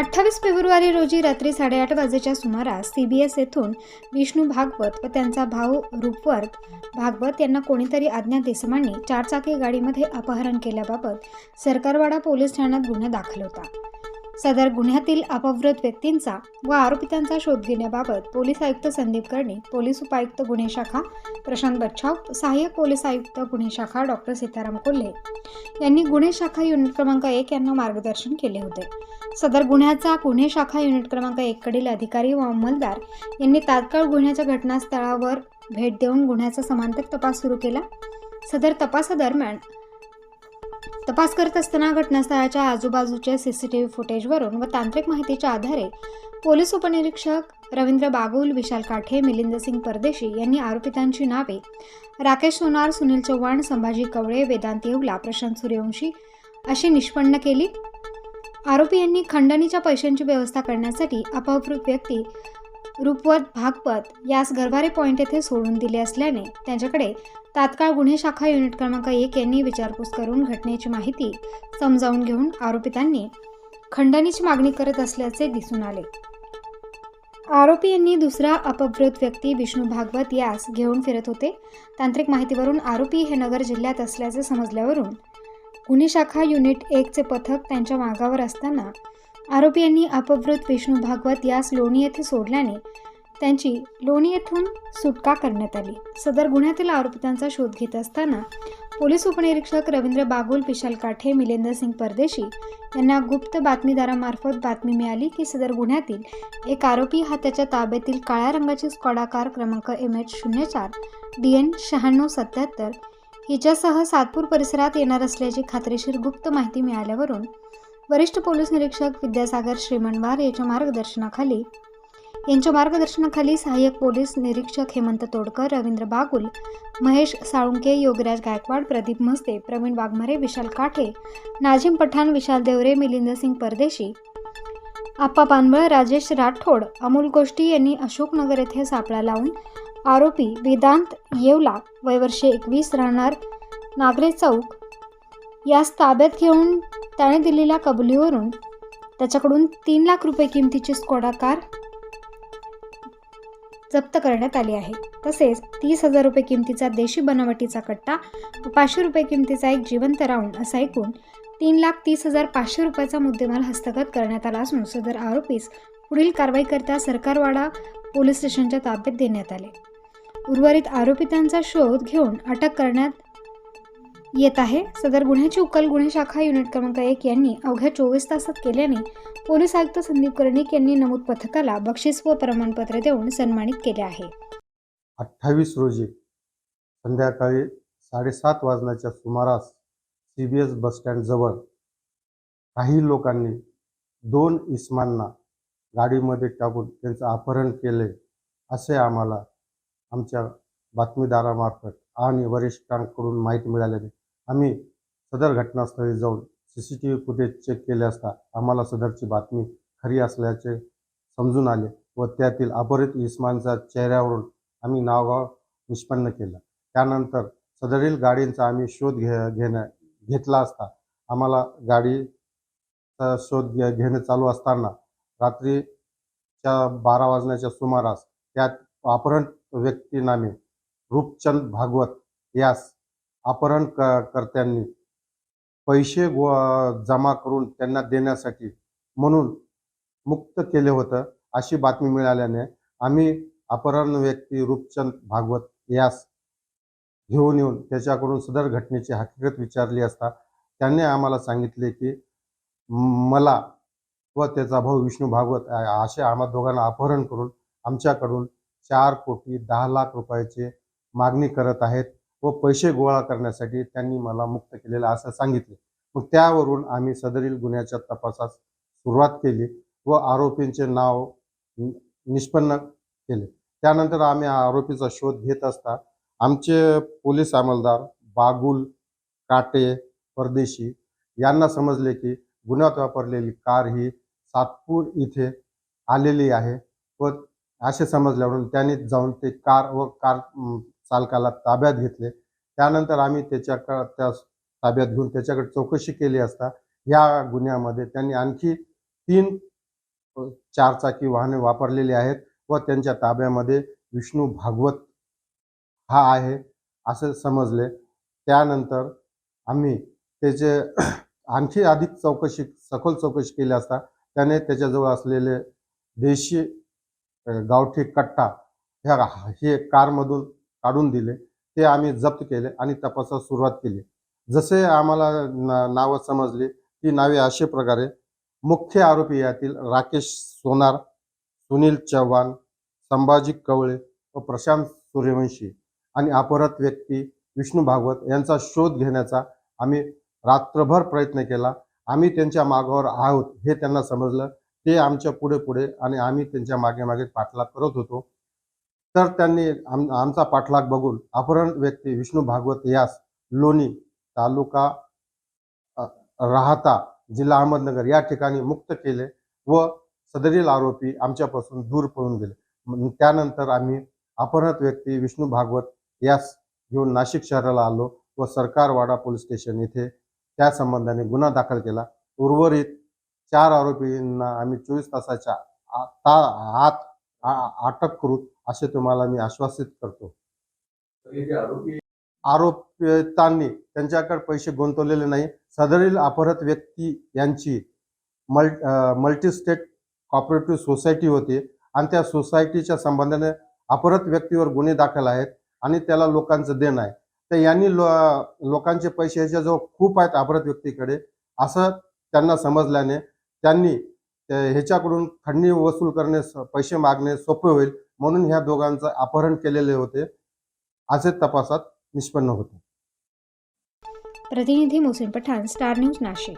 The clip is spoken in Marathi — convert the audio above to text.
28 फेब्रुवारी रोजी रात्री 8:30 वाजेच्या सुमारास CBS येथून विष्णू भागवत व त्यांचा भाऊ रूपवर्ध भागवत यांना कोणीतरी अज्ञात इसमांनी चारचाकी गाडीमध्ये अपहरण केल्याबाबत सरकारवाडा पोलीस ठाण्यात गुन्हा दाखल होता. सदर गुन्ह्यातील अपहृत व्यक्तींचा व आरोपितांचा शोध घेण्याबाबत पोलीस आयुक्त संदीप कर्णी, पोलीस उपायुक्त गुन्हे शाखा प्रशांत बच्छाव, सहाय्यक पोलीस आयुक्त गुन्हे शाखा डॉक्टर सीताराम कोल्हे यांनी गुन्हे शाखा युनिट क्रमांक 1 यांना मार्गदर्शन केले होते. सदर गुन्ह्याचा गुन्हे शाखा युनिट क्रमांक 1 कडील अधिकारी व अंमलदार यांनी तात्काळ गुन्ह्याच्या घटनास्थळावर भेट देऊन गुन्ह्याचा समांतर तपास सुरू केला. सदर तपासादरम्यान तपास करत असताना घटनास्थळाच्या आजूबाजूच्या CCTV फुटेजवरून व तांत्रिक माहितीच्या आधारे पोलीस उपनिरीक्षक रवींद्र बागुल, विशाल काठे, मिलिंद सिंग परदेशी यांनी आरोपितांची नावे राकेश सोनार, सुनील चव्हाण, संभाजी कवळे, वेदांत येवला, प्रशांत सूर्यवंशी अशी निष्पन्न केली. आरोपी यांनी खंडणीच्या पैशांची व्यवस्था करण्यासाठी अपहृत व्यक्ती रूपवर्ध भागवत यास गरवारे पॉइंट येथे सोडून दिले असल्याने त्यांच्याकडे तात्काळ गुन्हे शाखा युनिट क्रमांक 1 यांनी विचारपूस करून घटनेची माहिती समजावून घेऊन आरोपितांनी खंडणीची मागणी करत असल्याचे दिसून आले. आरोपी यांनी दुसरा अपहृत व्यक्ती विष्णू भागवत यास घेऊन फिरत होते. तांत्रिक माहितीवरून आरोपी हे नगर जिल्ह्यात असल्याचे समजल्यावरून गुन्हे शाखा युनिट 1 चे पथक त्यांच्या मागावर असताना आरोपी यांनी अपहृत विष्णू भागवत यास लोणी येथे सोडल्याने त्यांची लोणी येथून सुटका करण्यात आली. सदर गुन्ह्यातील आरोपितांचा शोध घेत असताना पोलीस उपनिरीक्षक रवींद्र बागुल, विशाल काठे, मिलिंद सिंग परदेशी यांना गुप्त बातमीदारामार्फत बातमी मिळाली की सदर गुन्ह्यातील एक आरोपी हा त्याच्या ताब्यातील काळ्या रंगाची स्कॉडा कार क्रमांक MH04 DN 9677 हिच्यासह सातपूर परिसरात येणार असल्याची खात्रीशीर गुप्त माहिती मिळाल्यावरून वरिष्ठ पोलीस निरीक्षक विद्यासागर श्रीमनवार यांच्या मार्गदर्शनाखाली सहाय्यक पोलीस निरीक्षक हेमंत तोडकर, रवींद्र बागुल, महेश साळुंके, योगराज गायकवाड, प्रदीप मस्ते, प्रवीण वाघमारे, विशाल काठे, नाझिम पठाण, विशाल देवरे, मिलिंद सिंग परदेशी, आप्पा पानबळ, राजेश राठोड, अमोल गोष्टी यांनी अशोकनगर येथे सापळा लावून आरोपी वेदांत येवला वय वर्षे 21 राहणार नागरे चौक यास ताब्यात घेऊन त्याने दिलेल्या कबुलीवरून त्याच्याकडून 3 लाख रुपये किमतीची स्कॉडा कार जप्त करण्यात आली आहे. तसेच 30,000 रुपये किमतीचा देशी बनावटीचा कट्टा व 500 रुपये किमतीचा एक जिवंत राऊंड असा एकूण 3,30,500 रुपयाचा मुद्देमाल हस्तगत करण्यात आला असून सदर आरोपीस पुढील कारवाई करता सरकारवाडा पोलीस स्टेशनच्या ताब्यात देण्यात आले. उर्वरित आरोपितांचा शोध घेऊन अटक करण्यात येत आहे. सदर गुन्ह्याची उकल गुन्हे शाखा युनिट क्रमांक 1 यांनी अवघ्या 24 तासात केल्याने पोलीस आयुक्त संदीप कर्णिक यांनी नमूद पथकाला बक्षीस व प्रमाणपत्र देऊन सन्मानित केले आहे. 28 रोजी संध्याकाळी 7:30 वाजण्याच्या सुमारास CBS बसस्टँड जवळ काही लोकांनी 2 इसमांना गाडीमध्ये टाकून त्यांचं अपहरण केले असे आम्हाला आमच्या बातमीदारामार्फत आणि वरिष्ठांकडून माहिती मिळाल्याने आम्ही सदर घटनास्थळी जाऊन CCTV फुटेज चेक केले असता आम्हाला सदरची बातमी खरी असल्याचे समजून आले व त्यातील अपहृत इसमांच्या चेहऱ्यावरून आम्ही नावगाव निष्पन्न केलं. त्यानंतर सदरील गाडींचा आम्ही शोध घेतला असता आम्हाला गाडीचा शोध घेणे चालू असताना रात्रीच्या 12 वाजण्याच्या सुमारास त्यात अपहरण व्यक्ती नामे रूपचंद भागवत यास अपहरण कर्त्यांनी पैसे जमा करून त्यांना देण्यासाठी म्हणून मुक्त केले होतं अशी बातमी मिळाल्याने आम्ही अपहरण व्यक्ती रूपचंद भागवत यास घेऊन येऊन त्याच्याकडून सदर घटनेची हकीकत विचारली असता त्यांनी आम्हाला सांगितले की मला व त्याचा भाऊ विष्णू भागवत असे आम्हा दोघांना अपहरण करून आमच्याकडून 4,10,00,000 रुपयाचे मागणी करत आहेत व पैसे गोळा करण्यासाठी त्यांनी मला मुक्त केलेलं असं सांगितले. मग त्यावरून आम्ही सदरील गुन्ह्याच्या तपासास सुरुवात केली व आरोपींचे नाव निष्पन्न केले. त्यानंतर आम्ही आरोपीचा शोध घेत असता आमचे पोलीस अंमलदार बागुल, काटे, परदेशी यांना समजले की गुन्ह्यात वापरलेली कार ही सातपूर इथे आलेली आहे व असे समजल्यावरून त्यांनी जाऊन ते कार चालकाला ताब्यात घेतले. त्यानंतर आम्ही त्या ताब्यात घेऊन त्याच्याकडे चौकशी केली असता या गुन्ह्यामध्ये त्यांनी आणखी 3 चारचाकी वाहने वापरलेली आहेत व त्यांच्या ताब्यामध्ये विष्णू भागवत हा आहे असे समजले. त्यानंतर आम्ही त्याचे आणखी अधिक सखोल चौकशी केली असता त्याने त्याच्याजवळ असलेले देशी गावठी कट्टा हे कारमधून काढून दिले. ते आम्ही जप्त केले आणि तपासास सुरुवात केली. जसे आम्हाला नावं समजली ती नावे अशा प्रकारे: मुख्य आरोपी यातील राकेश सोनार, सुनील चव्हाण, संभाजी कवळे व प्रशांत सूर्यवंशी आणि अपहृत व्यक्ती विष्णू भागवत यांचा शोध घेण्याचा आम्ही रात्रभर प्रयत्न केला. आम्ही त्यांच्या मागावर आहोत हे त्यांना समजलं. ते आमच्या पुढे आणि आम्ही त्यांच्या मागे पाठलाग करत होतो. तर त्यांनी आमचा पाठलाग बघून अपहरण व्यक्ती विष्णू भागवत यास लोणी तालुका राहता जिल्हा अहमदनगर या ठिकाणी मुक्त केले व सदरील आरोपी आमच्यापासून दूर पळून गेले. त्यानंतर आम्ही अपहृत व्यक्ती विष्णू भागवत यास घेऊन नाशिक शहराला आलो व सरकारवाडा पोलीस स्टेशन येथे त्या संबंधाने गुन्हा दाखल केला. उर्वरित 4 आरोपींना आम्ही 24 तासाच्या आत अटक करू असे तुम्हाला मी आश्वासित करतो. आरोपितांनी त्यांच्याकडे पैसे गुंतवलेले नाही. सदरील अपहृत व्यक्ती यांची मल्टीस्टेट कॉपरेटिव्ह सोसायटी होती आणि त्या सोसायटीच्या संबंधाने अपहृत व्यक्तीवर गुन्हे दाखल आहेत आणि त्याला लोकांचं देणं आहे. तर यांनी लोकांचे पैसे ह्याच्याजवळ खूप आहेत अपहृत व्यक्तीकडे असं त्यांना समजल्याने त्यांनी ह्याच्याकडून खंडणी वसूल करणे, पैसे मागणे सोपे होईल म्हणून ह्या दोघांचं अपहरण केलेले होते असे तपासात निष्पन्न होते. प्रतिनिधी मोहसिन पठाण, स्टार न्यूज, नाशिक.